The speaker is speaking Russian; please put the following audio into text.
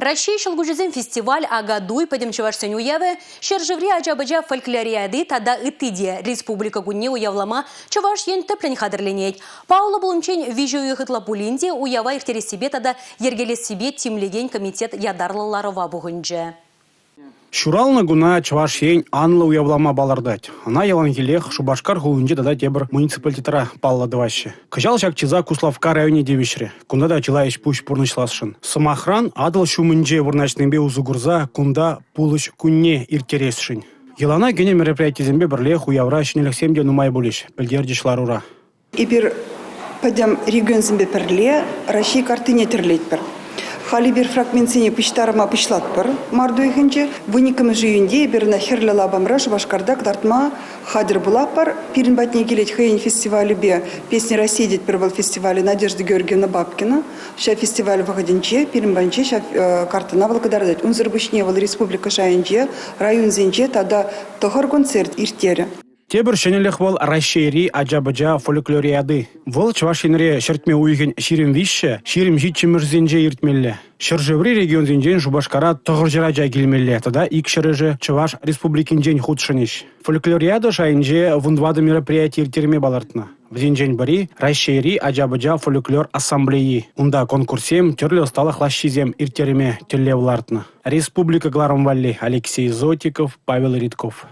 Россия шылгужизен фестиваль Агадуй падем чувашсен уявы, шержеври аджабаджа фольклориады тада ытыде республика гунне уявлама чуваш ен төплен хадырленет. Паула Булунчень вижу хытла пулинде уява иртерес себе тада ергелес себе тимлеген комитет ядарлыларова бугынже. Шуралны гуна чувашень анлы уявлама балардать. Она ялангелех шубашкар гулунде дада дебр муниципалитетара палладываще. Кыжал шак чиза Куславка районе девишре. Кунда да чилаеш пуш пурнышласшын. Самохран адыл шумынже вурначнымбе узугурза кунда пулыш кунне иртересшин. Елана гене мероприятие зембе бірлех уявра шинелек семде нумай булиш. Пельдердишлар ура. Ибір падям регион зембе перле, Россия картине терлет пер. Халибер фрагментсене пиштарыма пишлат пер. Марду ихенче выникам жиюнде бир нахерле лабамраш башкардак тартма хадер була пар. Пирин батне келет хэйн фестивале бе песни России дет первал фестивале Надежды Георгиевна Бабкина. Ша фестиваль выходинче, пирин банче ша картина волкодардать. Унзырбышне вал республика шаинче, район зенче тада тохар концерт иртере. Тебір шенелех вол Россияри аджабаджа фольклориады. Вол чувашинре шертме уйген ширим вище, ширим житчимірзенже иртмелле. Шыржеври регион зенжен Шубашкара тоғыржыража келмелле. Тада икшырыжы Чуваш республикинжен худшынеш. Фольклориады шайынже вундвады мероприятий иртерме балартна. В зенжен бари Россияри аджабаджа фольклор ассамблеи. Унда конкурсем терле сталах лащизем иртерме телле влартна. Республика Гларамвалли Алексей Зотиков, Павел Ритков.